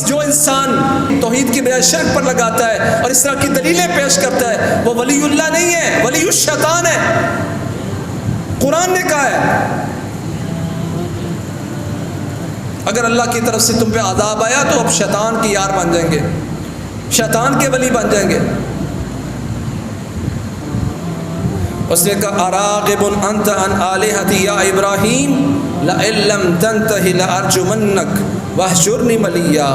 جو انسان توحید کی بجائے شرک پر لگاتا ہے اور اس طرح کی دلیلیں پیش کرتا ہے وہ ولی اللہ نہیں ہے، ولی الشیطان ہے۔ قرآن نے کہا ہے اگر اللہ کی طرف سے تم پہ عذاب آیا تو اب شیطان کی یار بن جائیں گے، شیطان کے ولی بن جائیں گے۔ اس نے کہا اراغب انت عن آلہتی یا ابراہیم لئن لم تنتہ لارجمنک واہجرنی ملیا۔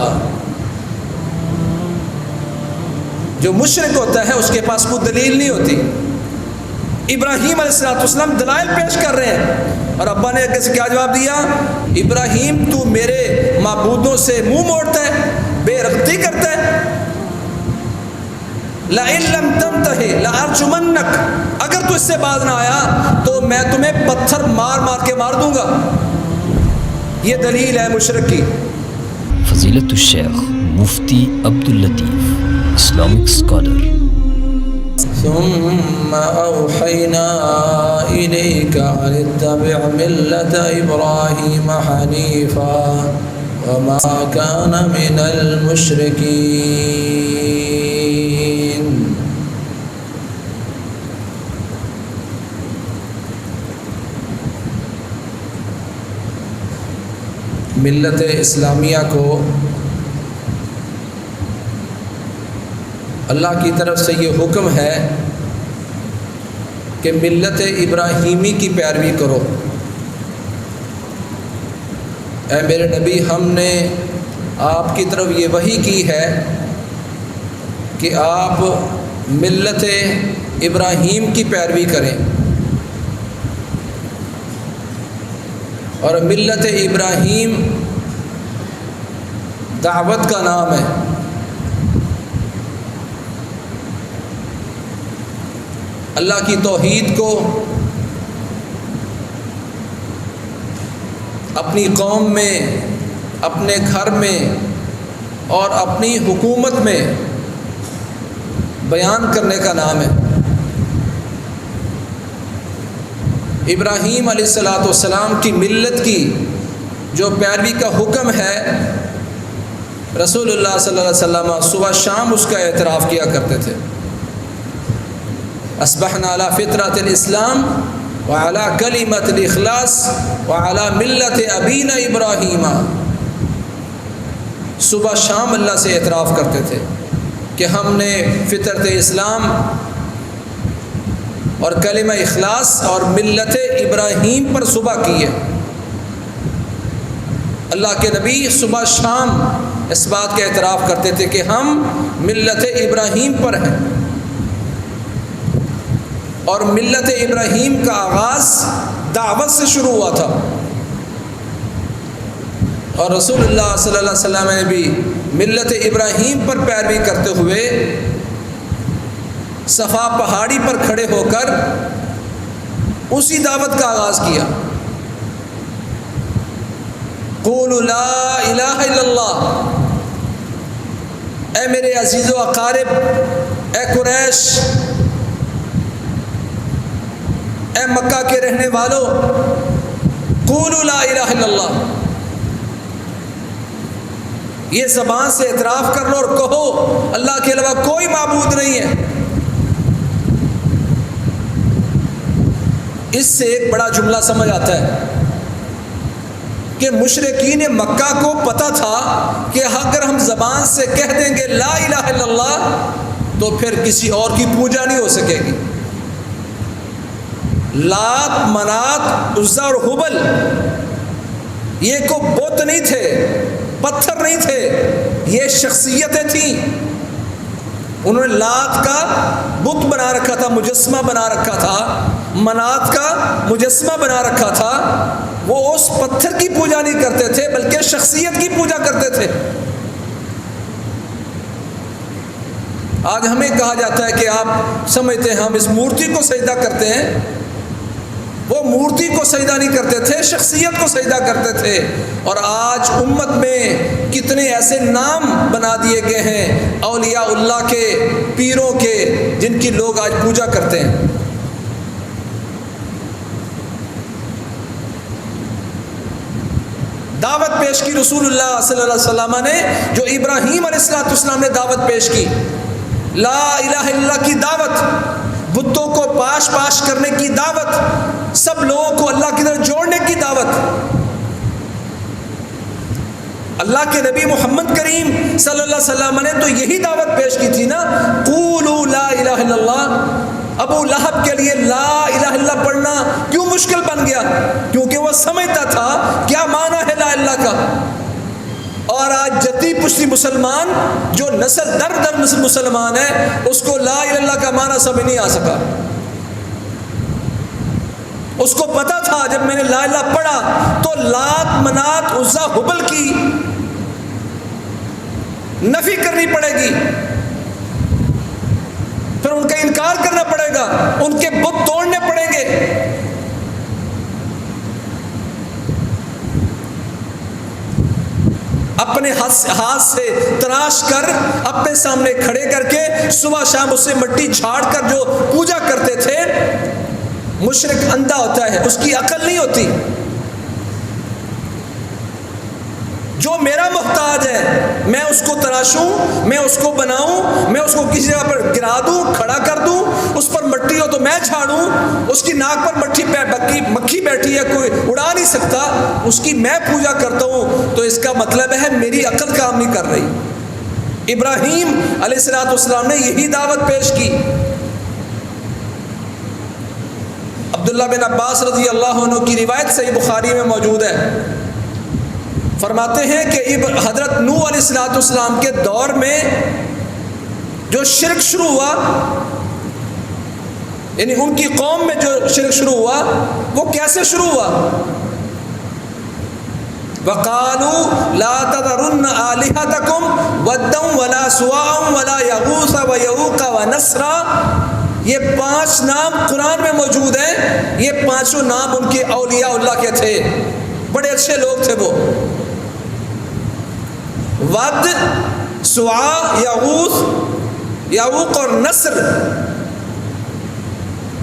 جو مشرک ہوتا ہے اس کے پاس کوئی دلیل نہیں ہوتی۔ ابراہیم علیہ السلام دلائل پیش کر رہے ہیں اور ابا نے کیسے کیا جواب دیا؟ ابراہیم تو میرے معبودوں سے منہ موڑتا ہے، بے رغبتی کرتا ہے۔ لئن لم تنتہ لارجمنک، اگر تو اس سے باز نہ آیا تو میں تمہیں پتھر مار مار کے مار دوں گا۔ یہ دلیل ہے مشرک کی۔ فضیلت الشیخ مفتی عبداللطیف، اسلامک اسکالر۔ ثم اوحینا الیک ان اتبع ملت ابراہیم حنیفا وما کان من المشرکین۔ ملت اسلامیہ کو اللہ کی طرف سے یہ حکم ہے کہ ملت ابراہیمی کی پیروی کرو۔ اے میرے نبی، ہم نے آپ کی طرف یہ وحی کی ہے کہ آپ ملت ابراہیم کی پیروی کریں، اور ملت ابراہیم دعوت کا نام ہے۔ اللہ کی توحید کو اپنی قوم میں، اپنے گھر میں اور اپنی حکومت میں بیان کرنے کا نام ہے۔ ابراہیم علیہ السلام کی ملت کی جو پیروی کا حکم ہے، رسول اللہ صلی اللہ علیہ وسلم صبح شام اس کا اعتراف کیا کرتے تھے۔ اصبحنا علی فطرۃ الاسلام وعلی کلمۃ الاخلاص وعلی ملت ابینا ابراہیم۔ صبح شام اللہ سے اعتراف کرتے تھے کہ ہم نے فطرت اسلام اور کلمہ اخلاص اور ملت ابراہیم پر صبح کی ہے۔ اللہ کے نبی صبح شام اس بات کا اعتراف کرتے تھے کہ ہم ملت ابراہیم پر ہیں، اور ملت ابراہیم کا آغاز دعوت سے شروع ہوا تھا، اور رسول اللہ صلی اللہ علیہ وسلم نے بھی ملت ابراہیم پر پیروی کرتے ہوئے صفا پہاڑی پر کھڑے ہو کر اسی دعوت کا آغاز کیا۔ قولوا لا الہ الا اللہ، اے میرے عزیز و اقارب، اے قریش، اے مکہ کے رہنے والوں، قولوا لا الہ الا اللہ، یہ زبان سے اعتراف کر لو اور کہو اللہ کے علاوہ کوئی معبود نہیں ہے۔ اس سے ایک بڑا جملہ سمجھ آتا ہے کہ مشرکین مکہ کو پتہ تھا کہ اگر ہم زبان سے کہہ دیں گے لا الہ الا اللہ تو پھر کسی اور کی پوجا نہیں ہو سکے گی۔ لات، منات، عزا اور حبل یہ کو بت نہیں تھے، پتھر نہیں تھے، یہ شخصیتیں تھیں۔ انہوں نے لات کا بت بنا رکھا تھا، مجسمہ بنا رکھا تھا، منات کا مجسمہ بنا رکھا تھا۔ وہ اس پتھر کی پوجا نہیں کرتے تھے بلکہ شخصیت کی پوجا کرتے تھے۔ آج ہمیں کہا جاتا ہے کہ آپ سمجھتے ہیں ہم اس مورتی کو سجدہ کرتے ہیں، وہ مورتی کو سجدہ نہیں کرتے تھے، شخصیت کو سجدہ کرتے تھے۔ اور آج امت میں کتنے ایسے نام بنا دیے گئے ہیں اولیاء اللہ کے، پیروں کے، جن کی لوگ آج پوجا کرتے ہیں۔ دعوت پیش کی رسول اللہ صلی اللہ علیہ وسلم نے، جو ابراہیم علیہ السلام نے دعوت پیش کی، لا الہ الا اللہ کی دعوت، بتوں کو پاش پاش کرنے کی دعوت، سب لوگوں کو اللہ کی طرف جوڑنے کی دعوت۔ اللہ کے نبی محمد کریم صلی اللہ علیہ وسلم نے تو یہی دعوت پیش کی تھی نا، قولوا لا الہ الا اللہ۔ ابو لہب کے لیے لا الہ الا اللہ پڑھنا کیوں مشکل بن گیا؟ کیونکہ وہ سمجھتا تھا کیا معنی ہے لا الہ کا۔ اور آج جتی پشتی مسلمان جو نسل در نسل مسلمان ہے، اس کو لا الہ الا اللہ کا معنی سمجھ نہیں آ سکا۔ اس کو پتا تھا جب میں نے لا الہ پڑھا تو لات منات عزا ہبل کی نفی کرنی پڑے گی، پھر ان کا انکار کرنا پڑے گا، ان کے بت توڑنے پڑیں گے۔ اپنے ہاتھ سے تراش کر اپنے سامنے کھڑے کر کے صبح شام اس سے مٹی جھاڑ کر جو پوجا کرتے تھے۔ مشرک اندھا ہوتا ہے، اس کی عقل نہیں ہوتی۔ جو میرا محتاج ہے میں اس کو تراشوں، میں اس کو بناؤں، میں اس کو کسی جگہ پر گرا دوں، کھڑا کر دوں، اس پر مٹی ہو تو میں جھاڑوں، اس کی ناک پر مکھی بیٹھی ہے کوئی اڑا نہیں سکتا، اس کی میں پوجا کرتا ہوں، تو اس کا مطلب ہے میری عقل کام نہیں کر رہی۔ ابراہیم علیہ السلام نے یہی دعوت پیش کی۔ عبداللہ بن عباس رضی اللہ عنہ کی روایت صحیح بخاری میں موجود ہے، فرماتے ہیں کہ حضرت نوح علیہ السلام کے دور میں جو شرک شروع ہوا، یعنی ان کی قوم میں جو شرک شروع ہوا، وہ کیسے شروع ہوا؟ وَقَالُوا لَا تَذَرُنَّ آلِهَتَكُمْ وَدًّا وَلَا سُوَاعًا وَلَا يَغُوثَ وَيَعُوقَ وَنَسْرًا۔ یہ 5 نام قرآن میں موجود ہیں، یہ 5 نام ان کے اولیاء اللہ کے تھے، بڑے اچھے لوگ تھے وہ۔ ود، سواع، یعوق اور نصر۔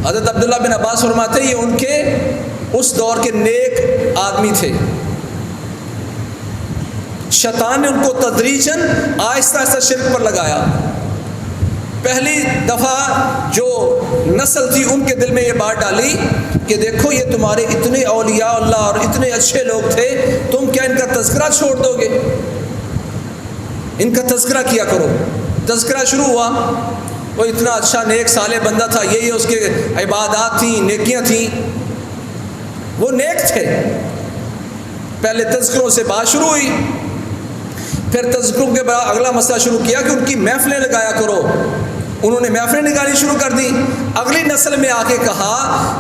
حضرت عبداللہ بن عباس فرماتے ہیں یہ ان کے اس دور کے نیک آدمی تھے۔ شیطان نے ان کو تدریجاً آہستہ آہستہ شرک پر لگایا۔ پہلی دفعہ جو نسل تھی ان کے دل میں یہ بات ڈالی کہ دیکھو یہ تمہارے اتنے اولیاء اللہ اور اتنے اچھے لوگ تھے، تم کیا ان کا تذکرہ چھوڑ دو گے؟ ان کا تذکرہ کیا کرو۔ تذکرہ شروع ہوا، وہ اتنا اچھا نیک صالح بندہ تھا، یہ اس کے عبادات تھیں، نیکیاں تھیں، وہ نیک تھے۔ پہلے تذکروں سے بات شروع ہوئی، پھر تذکروں کے بعد اگلا مسئلہ شروع کیا کہ ان کی محفلیں لگایا کرو۔ انہوں نے محفلیں نکالنی شروع کر دی۔ اگلی نسل میں آ کے کہا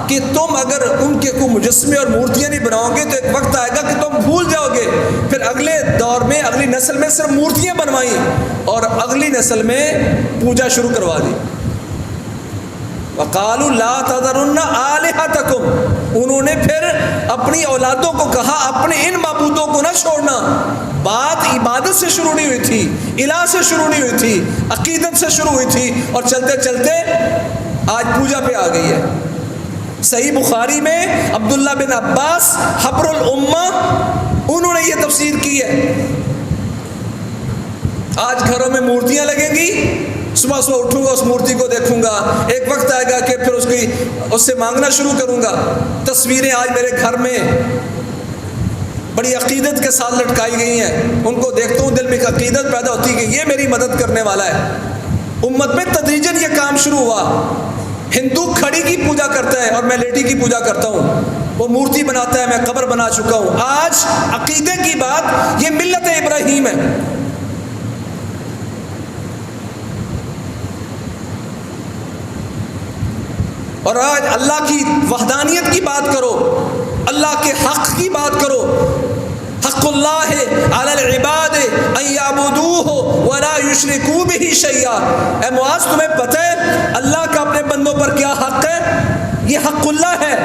کہ تم اگر ان کے کوئی مجسمے اور مورتیاں نہیں بناؤ گے تو ایک وقت آئے گا کہ تم بھول جاؤ گے۔ پھر اگلے دور میں اگلی نسل میں صرف مورتیاں بنوائیں اور اگلی نسل میں پوجا شروع کروا دی۔ وَقَالُوا لَا تَذَرُنَّ آلِهَتَكُمْ، انہوں نے پھر اپنی اولادوں کو کہا اپنے ان معبودوں کو نہ چھوڑنا۔ بات عبادت سے شروع نہیں ہوئی تھی، الہ سے شروع نہیں ہوئی تھی، عقیدت سے شروع ہوئی تھی، اور چلتے چلتے آج پوجا پہ آ گئی ہے۔ صحیح بخاری میں عبداللہ بن عباس حبر الامہ انہوں نے یہ تفسیر کی ہے۔ آج گھروں میں مورتیاں لگیں گی، صبح صبح اٹھوں گا اس مورتی کو دیکھوں گا، ایک وقت آئے گا کہ پھر اس سے مانگنا شروع کروں گا۔ تصویریں آج میرے گھر میں بڑی عقیدت کے ساتھ لٹکائی گئی ہیں، ان کو دیکھتا ہوں دل میں ایک عقیدت پیدا ہوتی ہے کہ یہ میری مدد کرنے والا ہے۔ امت میں تدریجاً یہ کام شروع ہوا۔ ہندو کھڑی کی پوجا کرتا ہے اور میں لیٹی کی پوجا کرتا ہوں، وہ مورتی بناتا ہے، میں قبر بنا چکا ہوں۔ آج عقیدے کی بات، یہ ملت ابراہیم ہے۔ اور آج اللہ کی وحدانیت کی بات کرو، اللہ کے حق کی بات کرو۔ حق اللہ علی العباد ان یعبدوہ ولا یشرکوا بہ شیئا۔ اے معاذ تمہیں پتہ ہے اللہ کا اپنے بندوں پر کیا حق ہے؟ یہ حق اللہ ہے۔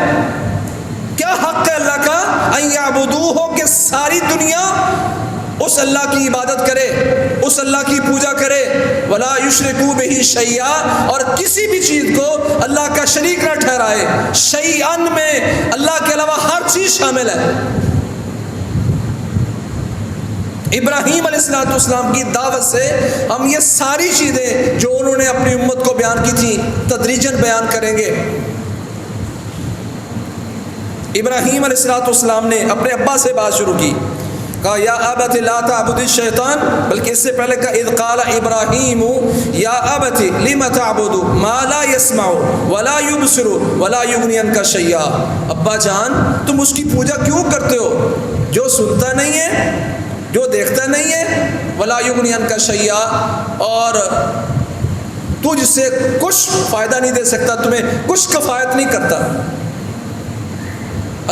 کیا حق ہے اللہ کا؟ ان یعبدوہ، کہ ساری دنیا اس اللہ کی عبادت کرے، اس اللہ کی پوجا کرے، ولا یشرکوا بہ شیئا، اور کسی بھی چیز کو اللہ کا شریک نہ ٹھہرائے۔ شیئن میں اللہ کے علاوہ ہر چیز شامل ہے۔ ابراہیم علیہ السلام کی دعوت سے ہم یہ ساری چیزیں جو انہوں نے اپنی امت کو بیان کی تھیں تدریجاً بیان کریں گے۔ ابراہیم علیہ السلام نے اپنے ابا سے بات شروع کی، کہا یا ابت لا تعبد الشیطان، بلکہ اس سے پہلے کہا اذ قال ابراہیم یا ابت لم تعبد ما لا يسمع ولا يبصر ولا يغني عنك شيئا، ابا جان تم اس کی پوجا کیوں کرتے ہو جو سنتا نہیں ہے، جو دیکھتا نہیں ہے، ولا يغني عنك شيئا، اور تجھ سے کچھ فائدہ نہیں دے سکتا، تمہیں کچھ کفایت نہیں کرتا۔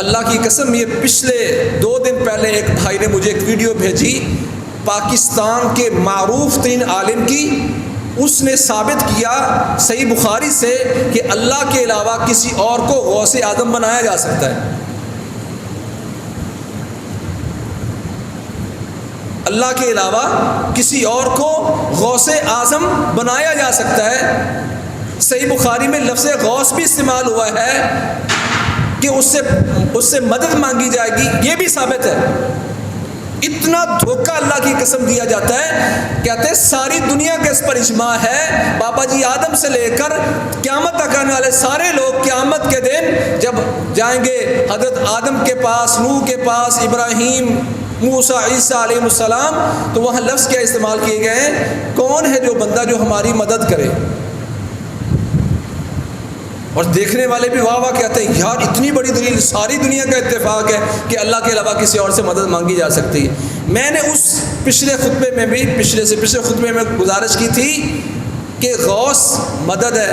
اللہ کی قسم، یہ پچھلے 2 دن پہلے ایک بھائی نے مجھے ایک ویڈیو بھیجی پاکستان کے معروف ترین عالم کی، اس نے ثابت کیا صحیح بخاری سے کہ اللہ کے علاوہ کسی اور کو غوث اعظم بنایا جا سکتا ہے۔ اللہ کے علاوہ کسی اور کو غوث اعظم بنایا جا سکتا ہے۔ صحیح بخاری میں لفظ غوث بھی استعمال ہوا ہے کہ اس سے مدد مانگی جائے گی، یہ بھی ثابت ہے۔ اتنا دھوکہ اللہ کی قسم دیا جاتا ہے، کہتے ہیں ساری دنیا کے اس پر اجماع ہے، بابا جی آدم سے لے کر قیامت تک آنے والے سارے لوگ قیامت کے دن جب جائیں گے حضرت آدم کے پاس، نوح کے پاس، ابراہیم، موسیٰ، عیسیٰ علیہ السلام، تو وہاں لفظ کیا استعمال کیے گئے ہیں، کون ہے جو بندہ جو ہماری مدد کرے؟ اور دیکھنے والے بھی واہ واہ کہتے ہیں یار اتنی بڑی دلیل، ساری دنیا کا اتفاق ہے کہ اللہ کے علاوہ کسی اور سے مدد مانگی جا سکتی ہے۔ میں نے اس پچھلے خطبے میں بھی پچھلے خطبے میں گزارش کی تھی کہ غوث مدد ہے،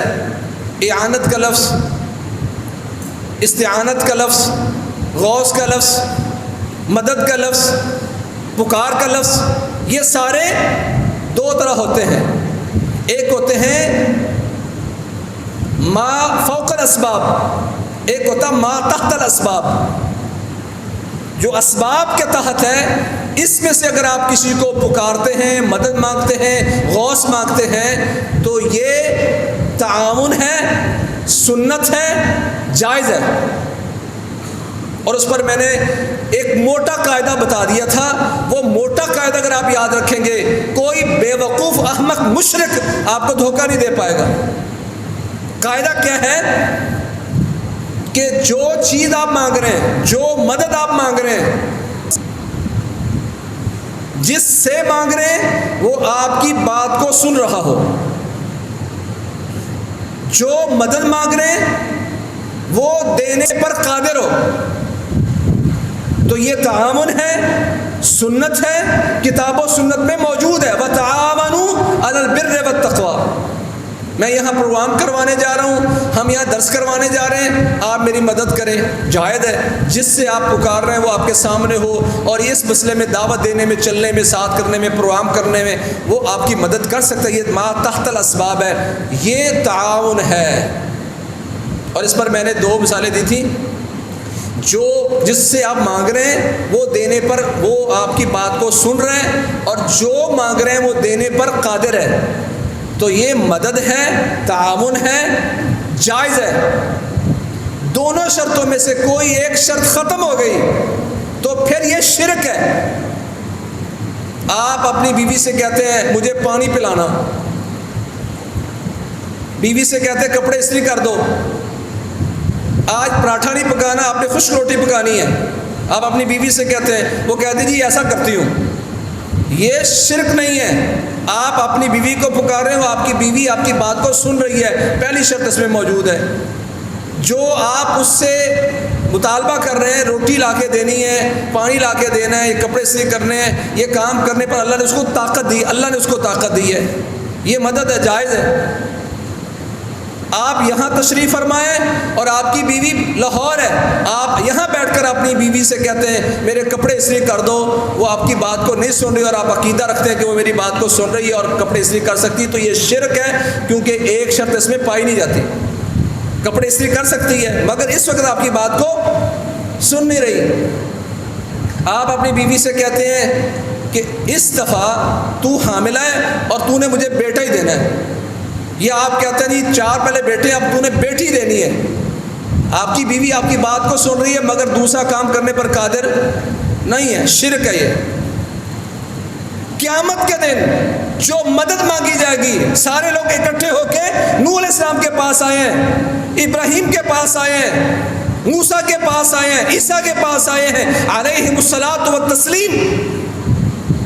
اعانت کا لفظ، استعانت کا لفظ، غوث کا لفظ، مدد کا لفظ، پکار کا لفظ، یہ سارے 2 طرح ہوتے ہیں۔ ایک ہوتے ہیں ما فوق الاسباب، ایک ہوتا ما تحت الاسباب، جو اسباب کے تحت ہے۔ اس میں سے اگر آپ کسی کو پکارتے ہیں، مدد مانگتے ہیں، غوث مانگتے ہیں، تو یہ تعاون ہے، سنت ہے، جائز ہے۔ اور اس پر میں نے ایک موٹا قاعدہ بتا دیا تھا، وہ موٹا قاعدہ اگر آپ یاد رکھیں گے کوئی بے وقوف احمق مشرک آپ کو دھوکہ نہیں دے پائے گا۔ قاعدہ کیا ہے کہ جو چیز آپ مانگ رہے ہیں، جو مدد آپ مانگ رہے ہیں، جس سے مانگ رہے ہیں وہ آپ کی بات کو سن رہا ہو، جو مدد مانگ رہے ہیں وہ دینے پر قادر ہو، تو یہ تعاون ہے، سنت ہے، کتاب و سنت میں موجود ہے۔ وَتَعَاوَنُوا عَلَى الْبِرِّ وَالتَّقْوَىٰ۔ میں یہاں پروگرام کروانے جا رہا ہوں، ہم یہاں درس کروانے جا رہے ہیں، آپ میری مدد کریں، جائز ہے۔ جس سے آپ پکار رہے ہیں وہ آپ کے سامنے ہو اور اس مسئلے میں دعوت دینے میں، چلنے میں، ساتھ کرنے میں، پروگرام کرنے میں وہ آپ کی مدد کر سکتا ہے، یہ ما تحت الاسباب ہے، یہ تعاون ہے۔ اور اس پر میں نے 2 مثالیں دی تھیں، جو جس سے آپ مانگ رہے ہیں وہ دینے پر، وہ آپ کی بات کو سن رہے ہیں، اور جو مانگ رہے ہیں وہ دینے پر قادر ہے، تو یہ مدد ہے، تعاون ہے، جائز ہے۔ دونوں شرطوں میں سے کوئی ایک شرط ختم ہو گئی تو پھر یہ شرک ہے۔ آپ اپنی بیوی سے کہتے ہیں مجھے پانی پلانا، بیوی سے کہتے ہیں کپڑے استری کر دو، آج پراٹھا نہیں پکانا، آپ نے خشک روٹی پکانی ہے، آپ اپنی بیوی سے کہتے ہیں، وہ کہتے ہیں جی ایسا کرتی ہوں۔ یہ شرک نہیں ہے، آپ اپنی بیوی کو پکار رہے ہو، آپ کی بیوی آپ کی بات کو سن رہی ہے، پہلی شرط اس میں موجود ہے۔ جو آپ اس سے مطالبہ کر رہے ہیں، روٹی لا کے دینی ہے، پانی لا کے دینا ہے، کپڑے استری کرنے ہیں، یہ کام کرنے پر اللہ نے اس کو طاقت دی، اللہ نے اس کو طاقت دی ہے، یہ مدد ہے، جائز ہے۔ آپ یہاں تشریف فرمائیں اور آپ کی بیوی لاہور ہے، آپ یہاں بیٹھ کر اپنی بیوی سے کہتے ہیں میرے کپڑے استری کر دو، وہ آپ کی بات کو نہیں سن رہی اور آپ عقیدہ رکھتے ہیں کہ وہ میری بات کو سن رہی ہے اور کپڑے استری کر سکتی، تو یہ شرک ہے، کیونکہ ایک شرط اس میں پائی نہیں جاتی۔ کپڑے استری کر سکتی ہے مگر اس وقت آپ کی بات کو سن نہیں رہی۔ آپ اپنی بیوی سے کہتے ہیں کہ اس دفعہ تو حاملہ ہے اور تو نے مجھے بیٹا ہی دینا ہے، یا آپ کہتے ہیں جی 4 پہلے بیٹے، اب تو نے بیٹی دینی ہے۔ آپ کی بیوی آپ کی بات کو سن رہی ہے مگر دوسرا کام کرنے پر قادر نہیں ہے، شرک ہے یہ۔ قیامت کے دن جو مدد مانگی جائے گی، سارے لوگ اکٹھے ہو کے نوح علیہ السلام کے پاس آئے ہیں، ابراہیم کے پاس آئے ہیں، موسیٰ کے پاس آئے ہیں، عیسیٰ کے پاس آئے ہیں علیہم الصلاۃ والتسلیم،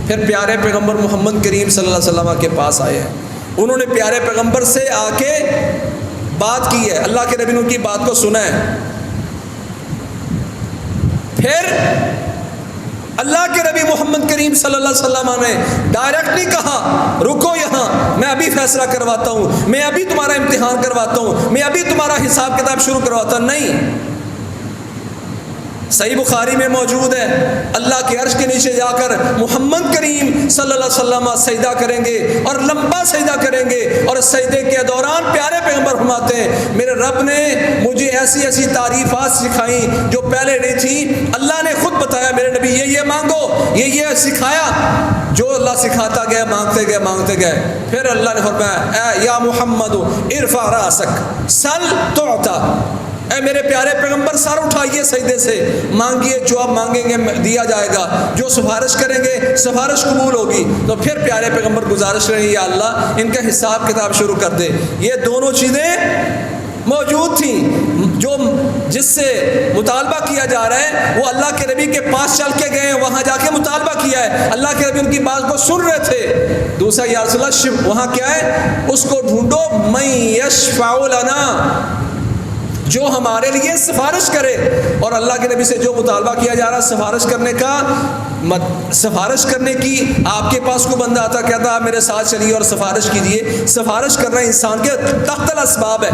پھر پیارے پیغمبر محمد کریم صلی اللہ علیہ وسلم کے پاس آئے ہیں۔ انہوں نے پیارے پیغمبر سے آ کے بات کی ہے، اللہ کے نبی نے ان کی بات کو سنا ہے۔ پھر اللہ کے نبی محمد کریم صلی اللہ علیہ وسلم نے ڈائریکٹ نہیں کہا رکو یہاں، میں ابھی فیصلہ کرواتا ہوں، میں ابھی تمہارا امتحان کرواتا ہوں، میں ابھی تمہارا حساب کتاب شروع کرواتا ہوں، نہیں۔ صحیح بخاری میں موجود ہے، اللہ کے عرش کے نیچے جا کر محمد کریم صلی اللہ علیہ وسلم سجدہ کریں گے اور لمبا سجدہ کریں گے، اور سجدے کے دوران پیارے پیغمبر فرماتے ہیں میرے رب نے مجھے ایسی ایسی تعریفات سکھائیں جو پہلے نہیں تھی، اللہ نے خود بتایا میرے نبی یہ مانگو، یہ سکھایا، جو اللہ سکھاتا گیا مانگتے گئے۔ پھر اللہ نے فرمایا اے یا محمد ارفع راسک سل تعطا، اے میرے پیارے پیغمبر سر اٹھائیے سجدے سے، مانگیے جو آپ مانگیں گے دیا جائے گا، جو سفارش کریں گے سفارش قبول ہوگی۔ تو پھر پیارے پیغمبر گزارش کریں یا اللہ ان کا حساب کتاب شروع کر دے۔ یہ دونوں چیزیں موجود تھیں، جو جس سے مطالبہ کیا جا رہا ہے وہ اللہ کے نبی کے پاس چل کے گئے، وہاں جا کے مطالبہ کیا ہے، اللہ کے نبی ان کی بات کو سن رہے تھے۔ دوسرا یا رسول اللہ وہاں کیا ہے، اس کو ڈھونڈو من یشفع لنا، جو ہمارے لیے سفارش کرے، اور اللہ کے نبی سے جو مطالبہ کیا جا رہا سفارش کرنے کا، سفارش کرنے کی آپ کے پاس کوئی بندہ آتا کہتا آپ میرے ساتھ چلیے اور سفارش کیجیے، سفارش کرنا انسان کے تحت الاسباب ہے۔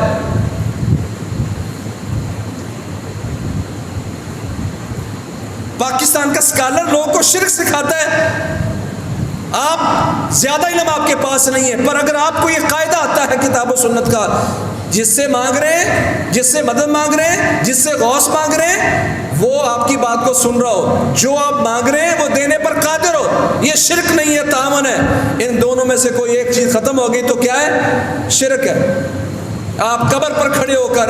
پاکستان کا اسکالر لوگوں کو شرک سکھاتا ہے، آپ زیادہ علم آپ کے پاس نہیں ہے، پر اگر آپ کو یہ قاعدہ آتا ہے کتاب و سنت کا، جس سے مانگ رہے ہیں، جس سے مدد مانگ رہے ہیں، جس سے غوث مانگ رہے ہیں، وہ آپ کی بات کو سن رہا ہو، جو آپ مانگ رہے ہیں وہ دینے پر قادر ہو، یہ شرک نہیں ہے، تعاون ہے۔ ان دونوں میں سے کوئی ایک چیز ختم ہو گئی تو کیا ہے؟ شرک ہے۔ آپ قبر پر کھڑے ہو کر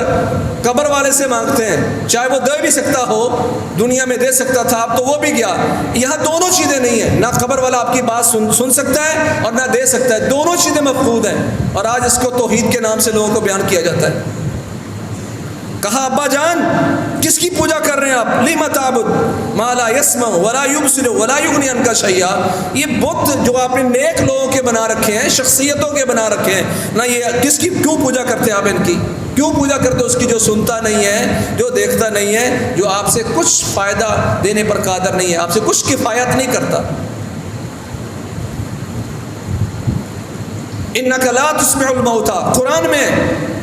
قبر والے سے مانگتے ہیں، چاہے وہ دے بھی سکتا ہو، دنیا میں دے سکتا تھا اب تو وہ بھی گیا، یہاں دونوں چیزیں نہیں ہیں، نہ قبر والا آپ کی بات سن سکتا ہے اور نہ دے سکتا ہے، دونوں چیزیں مفقود ہیں، اور آج اس کو توحید کے نام سے لوگوں کو بیان کیا جاتا ہے۔ کہا ابا جان کس کی پوجا کر رہے ہیں آپ؟ لم تعبد ما لا يسمع ولا يبصر ولا يغني عنك شيئا، یہ بت جو آپ نے نیک لوگوں کے بنا رکھے ہیں، شخصیتوں کے بنا رکھے ہیں، نہ یہ کس کی کیوں پوجا کرتے ہیں آپ؟ ان کی کیوں پوجا کرتے ہیں؟ اس کی جو سنتا نہیں ہے، جو دیکھتا نہیں ہے، جو آپ سے کچھ فائدہ دینے پر قادر نہیں ہے، آپ سے کچھ کفایت نہیں کرتا۔ انک لا تسمع الموتى، قرآن میں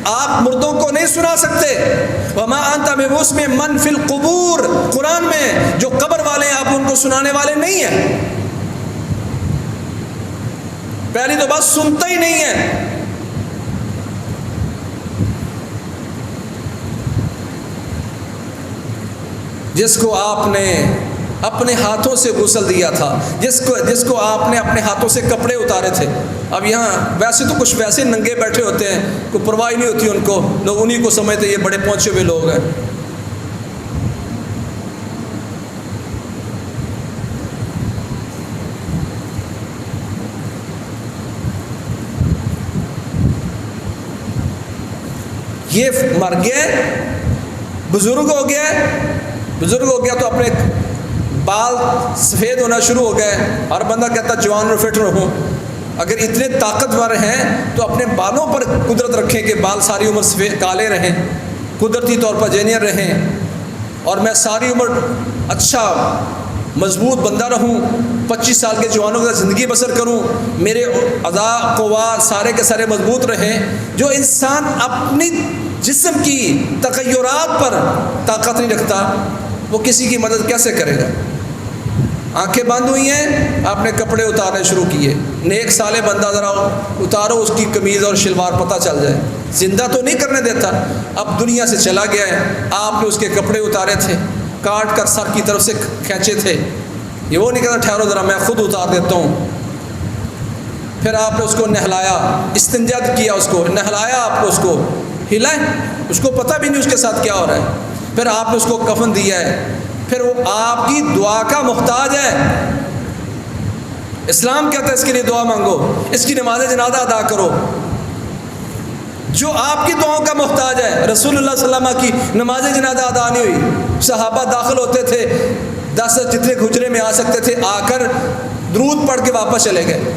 آپ مردوں کو نہیں سنا سکتے، وما انت بمسمع من فی القبور، قرآن میں جو قبر والے ہیں آپ ان کو سنانے والے نہیں ہیں۔ پہلی تو بات سنتا ہی نہیں ہے۔ جس کو آپ نے اپنے ہاتھوں سے غسل دیا تھا، جس کو آپ نے اپنے ہاتھوں سے کپڑے اتارے تھے، اب یہاں ویسے تو کچھ ویسے ننگے بیٹھے ہوتے ہیں، کوئی پرواہ نہیں ہوتی ان کو، لوگ انہی کو سمجھتے یہ بڑے پہنچے ہوئے لوگ ہیں۔ یہ مر گیا، بزرگ ہو گیا تو اپنے بال سفید ہونا شروع ہو گئے، اور بندہ کہتا جوان اور فٹ رہوں۔ اگر اتنے طاقتور ہیں تو اپنے بالوں پر قدرت رکھیں کہ بال ساری عمر سفید کالے رہیں، قدرتی طور پر جینئر رہیں، اور میں ساری عمر اچھا مضبوط بندہ رہوں، 25 سال کے جوانوں کے ساتھ زندگی بسر کروں، میرے اعضاء قوا سارے کے سارے مضبوط رہیں۔ جو انسان اپنی جسم کی تغیرات پر طاقت نہیں رکھتا وہ کسی کی مدد کیسے کرے گا؟ آنکھیں بند ہوئی ہیں، آپ نے کپڑے اتارنے شروع کیے، نیک صالح بندہ ذرا اتارو اس کی قمیض اور شلوار پتہ چل جائے، زندہ تو نہیں کرنے دیتا، اب دنیا سے چلا گیا ہے، آپ نے اس کے کپڑے اتارے تھے، کاٹ کر سر کی طرف سے کھینچے تھے، یہ وہ نہیں کہتا ٹھہرو ذرا میں خود اتار دیتا ہوں۔ پھر آپ نے اس کو نہلایا، استنجا کیا، اس کو نہلایا، آپ کو اس کو ہلائیں، اس کو پتہ بھی نہیں اس کے ساتھ کیا ہو رہا ہے، پھر آپ نے اس کو کفن دیا ہے، پھر وہ آپ کی دعا کا محتاج ہے، اسلام کہتا ہے اس کے لیے دعا مانگو، اس کی نماز جنازہ ادا کرو۔ جو آپ کی دعاؤں کا محتاج ہے، رسول اللہ صلی اللہ علیہ وسلم کی نماز جنازہ ادا نہیں ہوئی، صحابہ داخل ہوتے تھے 10 جتنے حجرے میں آ سکتے تھے، آ کر درود پڑھ کے واپس چلے گئے۔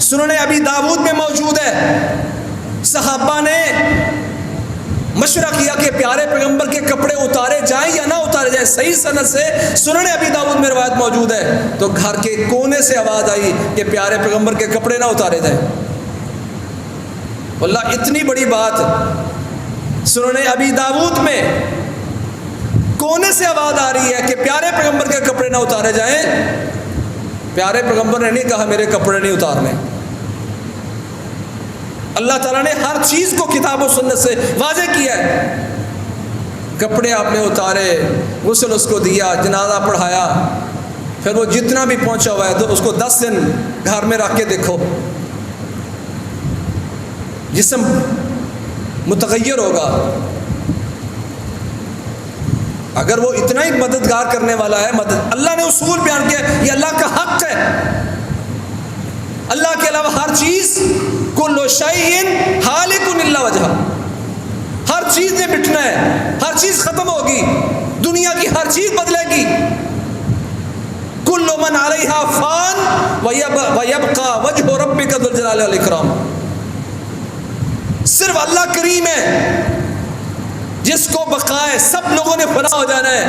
سنن ابی داؤد میں موجود ہے، صحابہ نے مشورہ کیا کہ پیارے پیغمبر کے کپڑے اتارے جائیں یا نہ اتارے جائیں، صحیح سند سے سنن ابی داؤد میں روایت موجود ہے۔ تو گھر کے کونے سے آواز آئی کہ پیارے پیغمبر کے کپڑے نہ اتارے جائیں۔ اللہ، اتنی بڑی بات سنن ابی داؤد میں کونے سے آواز آ رہی ہے کہ پیارے پیغمبر کے کپڑے نہ اتارے جائیں۔ پیارے پیغمبر نے نہیں کہا میرے کپڑے نہیں اتارنے۔ اللہ تعالیٰ نے ہر چیز کو کتاب و سنت سے واضح کیا ہے۔ کپڑے آپ نے اتارے، غسل اس کو دیا، جنازہ پڑھایا، پھر وہ جتنا بھی پہنچا ہوا ہے تو اس کو 10 دن گھر میں رکھ کے دیکھو، جسم متغیر ہوگا۔ اگر وہ اتنا ہی مددگار کرنے والا ہے، مدد اللہ نے اصول بیان کیا، یہ اللہ کا حق ہے۔ اللہ کے علاوہ ہر چیز کل شیء ہالک الا وجہہ، ہر چیز نے مٹنا ہے، ہر چیز ختم ہوگی، دنیا کی ہر چیز بدلے گی۔ کل من علیہا فان ویبقى وجہ ربک ذو الجلال والاکرام۔ صرف اللہ کریم ہے جس کو بقا ہے، سب لوگوں نے فنا ہو جانا ہے۔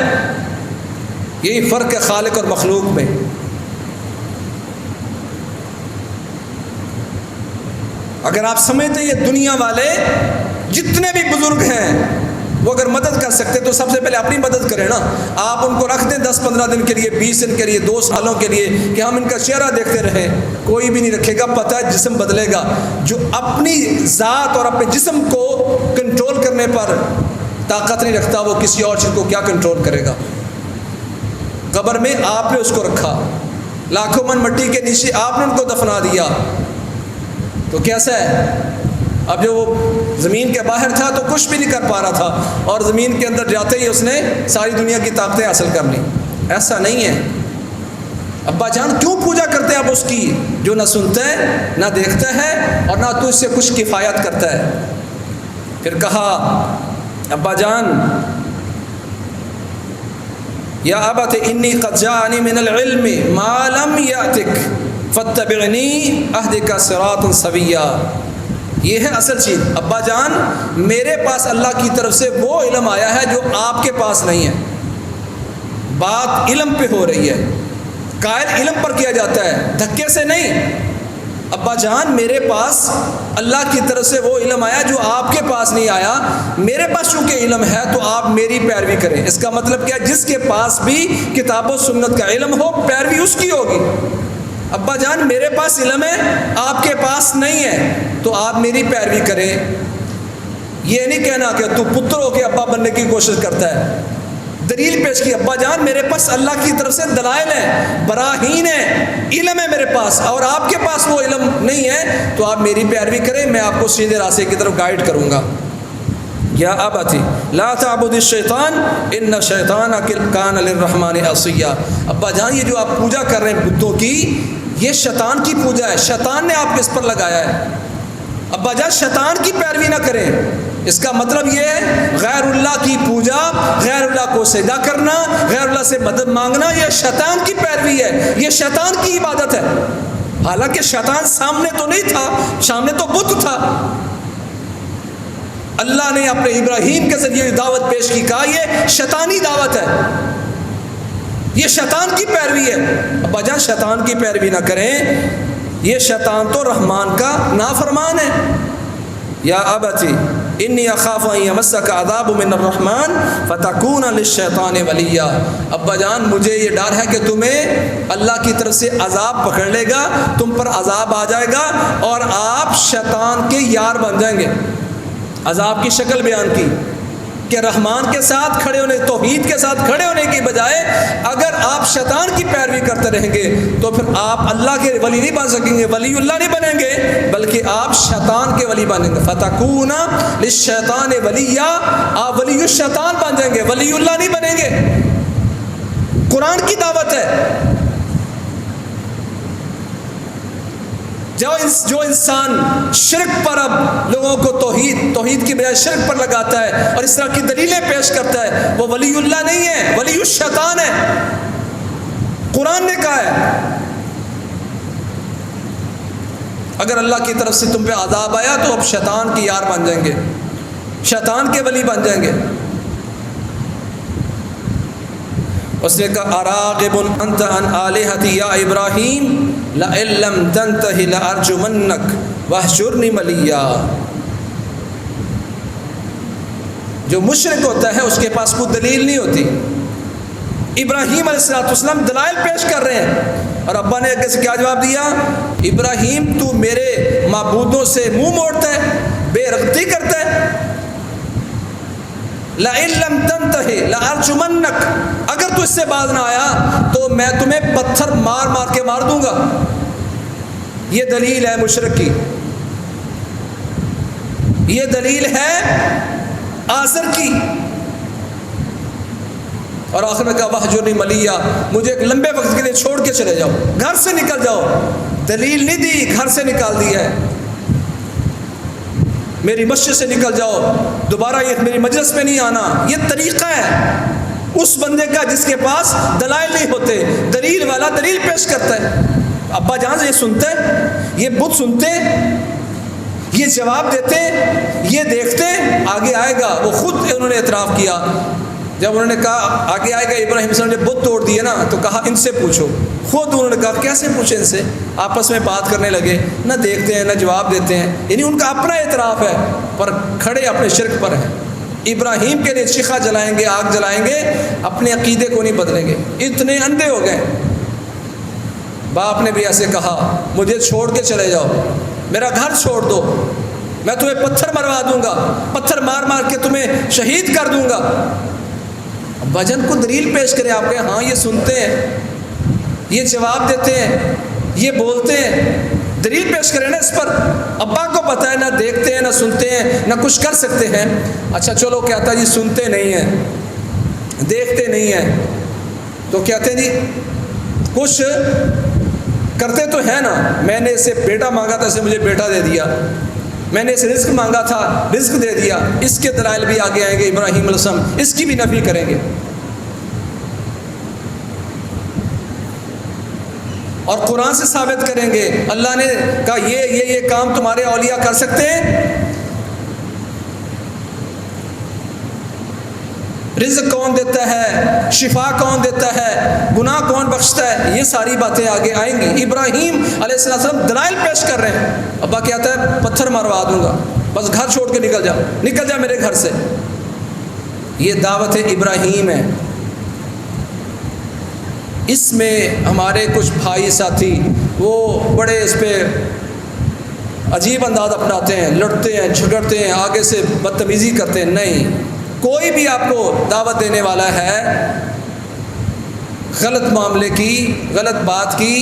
یہی فرق ہے خالق اور مخلوق میں۔ اگر آپ سمجھتے ہیں یہ دنیا والے جتنے بھی بزرگ ہیں وہ اگر مدد کر سکتے تو سب سے پہلے اپنی مدد کریں نا۔ آپ ان کو رکھ دیں 10-15 دن کے لیے، 20 دن کے لیے، 2 سالوں کے لیے کہ ہم ان کا چہرہ دیکھتے رہیں، کوئی بھی نہیں رکھے گا۔ پتہ ہے جسم بدلے گا۔ جو اپنی ذات اور اپنے جسم کو کنٹرول کرنے پر طاقت نہیں رکھتا، وہ کسی اور چیز کو کیا کنٹرول کرے گا۔ قبر میں آپ نے اس کو رکھا، لاکھوں من مٹی کے نیچے آپ نے ان کو دفنا دیا، تو کیسا ہے؟ اب جو وہ زمین کے باہر تھا تو کچھ بھی نہیں کر پا رہا تھا، اور زمین کے اندر جاتے ہی اس نے ساری دنیا کی طاقتیں حاصل کر لی۔ ایسا نہیں ہے۔ ابا جان کیوں پوجا کرتے ہیں آپ اس کی جو نہ سنتا ہے، نہ دیکھتا ہے، اور نہ تو اس سے کچھ کفایت کرتا ہے؟ پھر کہا ابا جان یا ابت انی قد جاءنی من العلم ما لم یأتک فاتبعنی اہدک صراطا سویا۔ یہ ہے اصل چیز۔ ابا جان میرے پاس اللہ کی طرف سے وہ علم آیا ہے جو آپ کے پاس نہیں ہے۔ بات علم پہ ہو رہی ہے، قائل علم پر کیا جاتا ہے، دھکے سے نہیں۔ ابا جان میرے پاس اللہ کی طرف سے وہ علم آیا جو آپ کے پاس نہیں آیا، میرے پاس چونکہ علم ہے تو آپ میری پیروی کریں۔ اس کا مطلب کیا؟ جس کے پاس بھی کتاب و سنت کا علم ہو پیروی اس کی ہوگی۔ ابا جان میرے پاس علم ہے، آپ کے پاس نہیں ہے، تو آپ میری پیروی کریں۔ یہ نہیں کہنا کہ تو پتر ہو کے ابا بننے کی کوشش کرتا ہے۔ دلیل پیش کی، ابا جان میرے پاس اللہ کی طرف سے دلائل ہیں، براہین ہیں، علم ہے میرے پاس، اور آپ کے پاس وہ علم نہیں ہے، تو آپ میری پیروی کریں، میں آپ کو سیدھے راستے کی طرف گائیڈ کروں گا۔ یا ابتی لا تعبد الشیطان ان الشیطان کان للرحمن عصیا۔ ابا جان یہ جو آپ پوجا کر رہے ہیں بتوں کی، یہ شیطان کی پوجا ہے، شیطان نے آپ کو اس پر لگایا ہے۔ ابا جان شیطان کی پیروی نہ کریں۔ اس کا مطلب یہ ہے غیر اللہ کی پوجا، غیر اللہ کو سجدہ کرنا، غیر اللہ سے مدد مانگنا، یہ شیطان کی پیروی ہے، یہ شیطان کی عبادت ہے۔ حالانکہ شیطان سامنے تو نہیں تھا، سامنے تو بت تھا۔ اللہ نے اپنے ابراہیم کے ذریعے دعوت پیش کی، کہا یہ شیطانی دعوت ہے، یہ شیطان کی پیروی ہے۔ ابا جان شیطان کی پیروی نہ کریں، یہ شیطان تو رحمان کا نافرمان ہے۔ یا ابتی انی اخاف ان یمسک عذاب من الرحمن فتکون للشیطان ولیا۔ ابا جان مجھے یہ ڈر ہے کہ تمہیں اللہ کی طرف سے عذاب پکڑ لے گا، تم پر عذاب آ جائے گا اور آپ شیطان کے یار بن جائیں گے۔ عذاب کی شکل بیان کی کہ رحمان کے ساتھ کھڑے ہونے، توحید کے ساتھ کھڑے ہونے کی بجائے اگر آپ شیطان کی پیروی کرتے رہیں گے تو پھر آپ اللہ کے ولی نہیں بن سکیں گے، ولی اللہ نہیں بنیں گے، بلکہ آپ شیطان کے ولی بنیں گے۔ فتکون للشیطان ولیا، آپ ولی الشیطان بن جائیں گے، ولی اللہ نہیں بنیں گے۔ قرآن کی دعوت ہے، جو انسان شرک پر اب لوگوں کو توحید کی بجائے شرک پر لگاتا ہے اور اس طرح کی دلیلیں پیش کرتا ہے، وہ ولی اللہ نہیں ہے، ولی الشیطان ہے۔ قرآن نے کہا ہے اگر اللہ کی طرف سے تم پہ عذاب آیا تو اب شیطان کی یار بن جائیں گے، شیطان کے ولی بن جائیں گے۔ اس نے کہا اراغب انت عن آلہتی یا ابراہیم لئن لم تنتہ لارجمنک واہجرنی ملیا۔ جو مشرک ہوتا ہے اس کے پاس کوئی دلیل نہیں ہوتی۔ ابراہیم علیہ السلام دلائل پیش کر رہے ہیں اور ابا نے آگے سے کیا جواب دیا؟ ابراہیم تو میرے معبودوں سے منہ موڑتا ہے، بے رغبتی کرتا ہے۔ لئن لم تنتہ لارجمنک، اگر تو اس سے باز نہ آیا تو میں تمہیں پتھر مار مار کے مار دوں گا۔ یہ دلیل ہے مشرک کی، یہ دلیل ہے آزر کی۔ اور آخر میں کہا وہجرنی ملیا، مجھے ایک لمبے وقت کے لیے چھوڑ کے چلے جاؤ، گھر سے نکل جاؤ۔ دلیل نہیں دی، گھر سے نکال دیا ہے، میری مسجد سے نکل جاؤ، دوبارہ یہ میری مجلس میں نہیں آنا۔ یہ طریقہ ہے اس بندے کا جس کے پاس دلائل نہیں ہوتے، دلیل والا دلیل پیش کرتا ہے۔ ابا جان سے یہ سنتے، یہ بت سنتے، یہ جواب دیتے، یہ دیکھتے، آگے آئے گا۔ وہ خود انہوں نے اعتراف کیا جب انہوں نے کہا آگے آئے گا ابراہیم علیہ السلام نے بت توڑ دیے نا، تو کہا ان سے پوچھو۔ خود انہوں نے کہا کیسے پوچھیں ان سے؟ آپس میں بات کرنے لگے، نہ دیکھتے ہیں نہ جواب دیتے ہیں، یعنی ان کا اپنا اعتراف ہے پر کھڑے اپنے شرک پر ہیں۔ ابراہیم کے لیے شیخہ جلائیں گے، آگ جلائیں گے، اپنے عقیدے کو نہیں بدلیں گے، اتنے اندھے ہو گئے۔ باپ نے بھی ایسے کہا مجھے چھوڑ کے چلے جاؤ، میرا گھر چھوڑ دو، میں تمہیں پتھر مروا دوں گا، پتھر مار مار کے تمہیں شہید کر دوں گا۔ بھجن کو دلیل پیش کرے آپ کے، ہاں یہ سنتے ہیں، یہ جواب دیتے ہیں، یہ بولتے ہیں، دلیل پیش کریں نا اس پر۔ ابا کو پتہ ہے نہ دیکھتے ہیں نہ سنتے ہیں نہ کچھ کر سکتے ہیں۔ اچھا چلو کہتا ہے جی سنتے نہیں ہیں دیکھتے نہیں ہیں، تو کہتے ہیں جی کچھ کرتے تو ہے نا، میں نے اسے بیٹا مانگا تھا، اسے مجھے بیٹا دے دیا، میں نے اسے رزق مانگا تھا، رزق دے دیا۔ اس کے دلائل بھی آگے آئیں گے ابراہیم علیہ السلام، اس کی بھی نفی کریں گے۔ اور قرآن سے ثابت کریں گے، اللہ نے کہا یہ کام تمہارے اولیاء کر سکتے ہیں۔ رزق کون دیتا ہے، شفا کون دیتا ہے، گناہ کون بخشتا ہے، یہ ساری باتیں آگے آئیں گی۔ ابراہیم علیہ السلام دلائل پیش کر رہے ہیں، ابا کہتا ہے پتھر مروا دوں گا، بس گھر چھوڑ کے نکل جا میرے گھر سے۔ یہ دعوت ابراہیم ہے۔ اس میں ہمارے کچھ بھائی ساتھی وہ بڑے اس پہ عجیب انداز اپناتے ہیں، لڑتے ہیں، جھگڑتے ہیں، آگے سے بدتمیزی کرتے ہیں۔ نہیں، کوئی بھی آپ کو دعوت دینے والا ہے غلط معاملے کی، غلط بات کی،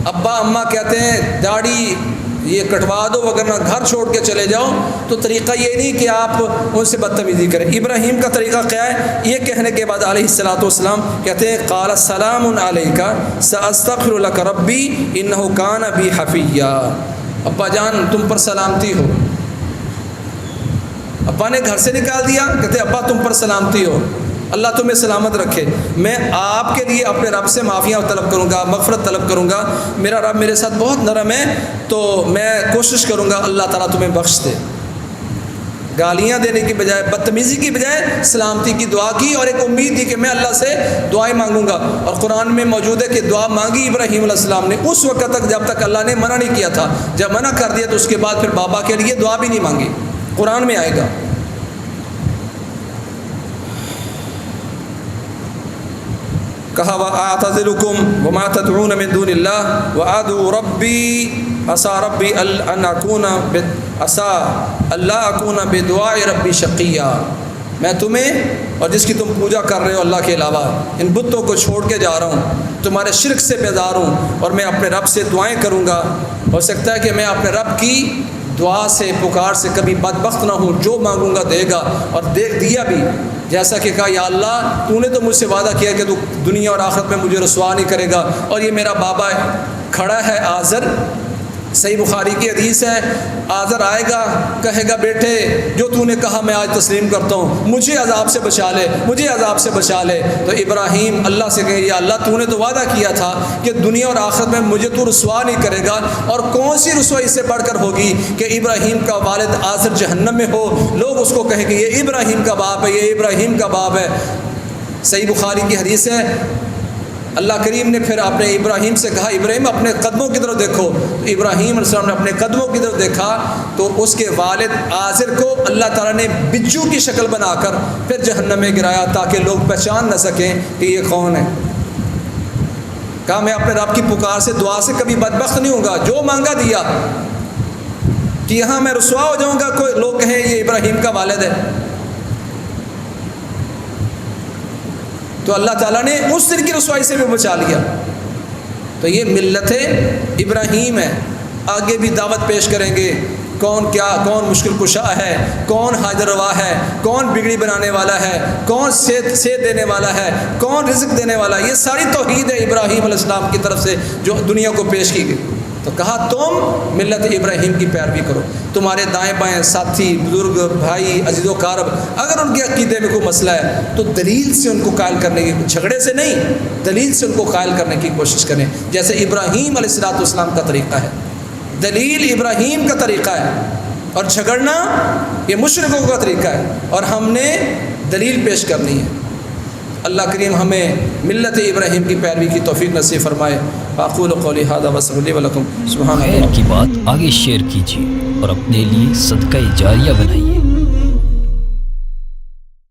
ابا اماں کہتے ہیں داڑھی یہ کٹوا دو ورنہ گھر چھوڑ کے چلے جاؤ، تو طریقہ یہ نہیں کہ آپ ان سے بدتمیزی کریں۔ ابراہیم کا طریقہ کیا ہے؟ یہ کہنے کے بعد علیہ الصلوۃ والسلام کہتے ہیں قال سلام علیک ساستغفر لک ربی انہ کان بی حفیہ۔ ابا جان تم پر سلامتی ہو۔ ابا نے گھر سے نکال دیا، کہتے ابا تم پر سلامتی ہو، اللہ تمہیں سلامت رکھے، میں آپ کے لیے اپنے رب سے معافیاں طلب کروں گا، مغفرت طلب کروں گا، میرا رب میرے ساتھ بہت نرم ہے، تو میں کوشش کروں گا اللہ تعالیٰ تمہیں بخش دے۔ گالیاں دینے کی بجائے، بدتمیزی کی بجائے سلامتی کی دعا کی، اور ایک امید دی کہ میں اللہ سے دعائیں مانگوں گا۔ اور قرآن میں موجود ہے کہ دعا مانگی ابراہیم علیہ السلام نے اس وقت تک جب تک اللہ نے منع نہیں کیا تھا، جب منع کر دیا تو اس کے بعد پھر بابا کے لیے دعا بھی نہیں مانگی، قرآن میں آئے گا۔ کہا وَأَعْتَزِلُكُمْ وَمَا تَدْعُونَ مِن دُونِ اللَّهِ وَأَدْعُو رَبِّي عَسَىٰ رَبِّي أَنْ أَكُونَ بِدُعَاءِ رَبِّي شَقِيًّا۔ میں تمہیں اور جس کی تم پوجا کر رہے ہو اللہ کے علاوہ، ان بتوں کو چھوڑ کے جا رہا ہوں، تمہارے شرک سے بیدار ہوں، اور میں اپنے رب سے دعائیں کروں گا۔ ہو سکتا ہے کہ میں اپنے رب کی دعا سے، پکار سے کبھی بدبخت نہ ہوں، جو مانگوں گا دے گا، اور دیا بھی۔ جیسا کہ کہا یا اللہ تو نے تو مجھ سے وعدہ کیا کہ تو دنیا اور آخرت میں مجھے رسوا نہیں کرے گا، اور یہ میرا بابا کھڑا ہے آزر، صحیح بخاری کی حدیث ہے، آزر آئے گا کہے گا بیٹے جو تو نے کہا میں آج تسلیم کرتا ہوں، مجھے عذاب سے بچا لے، مجھے عذاب سے بچا لے۔ تو ابراہیم اللہ سے کہے یا اللہ تو نے تو وعدہ کیا تھا کہ دنیا اور آخرت میں مجھے تو رسوا نہیں کرے گا، اور کون سی رسوائی اس سے بڑھ کر ہوگی کہ ابراہیم کا والد آزر جہنم میں ہو، لوگ اس کو کہیں گے یہ ابراہیم کا باپ ہے، یہ ابراہیم کا باپ ہے۔ صحیح بخاری کی حدیث ہے، اللہ کریم نے پھر اپنے ابراہیم سے کہا ابراہیم اپنے قدموں کی طرف دیکھو۔ تو ابراہیم علیہ السلام نے اپنے قدموں کی طرف دیکھا تو اس کے والد آزر کو اللہ تعالیٰ نے بچھو کی شکل بنا کر پھر جہنم میں گرایا تاکہ لوگ پہچان نہ سکیں کہ یہ کون ہے۔ کہا میں اپنے رب کی پکار سے دعا سے کبھی بدبخت نہیں ہوں گا، جو مانگا دیا، کہ یہاں میں رسوا ہو جاؤں گا کوئی لوگ کہیں یہ ابراہیم کا والد ہے۔ تو اللہ تعالیٰ نے اس دن کی رسوائی سے بھی بچا لیا۔ تو یہ ملت ابراہیم ہے۔ آگے بھی دعوت پیش کریں گے، کون مشکل کشا ہے، کون حاجت روا ہے، کون بگڑی بنانے والا ہے، کون صحت دینے والا ہے، کون رزق دینے والا ہے۔ یہ ساری توحید ہے ابراہیم علیہ السلام کی طرف سے جو دنیا کو پیش کی گئی۔ تو کہا تم ملت ابراہیم کی پیروی کرو۔ تمہارے دائیں بائیں ساتھی، بزرگ، بھائی، عزیز و اقارب اگر ان کے عقیدے میں کوئی مسئلہ ہے تو دلیل سے ان کو قائل کرنے کی، جھگڑے سے نہیں، دلیل سے ان کو قائل کرنے کی کوشش کریں، جیسے ابراہیم علیہ السلام کا طریقہ ہے۔ دلیل ابراہیم کا طریقہ ہے اور جھگڑنا یہ مشرکوں کا طریقہ ہے، اور ہم نے دلیل پیش کرنی ہے۔ اللہ کریم ہمیں ملت ابراہیم کی پیروی کی توفیق نصیب فرمائے۔ اقول قولی ھذا واستغفر لی ولکم۔ سبحان اللہ۔ خیر کی بات آگے شیئر کیجیے اور اپنے لیے صدقہ جاریہ بنائیے۔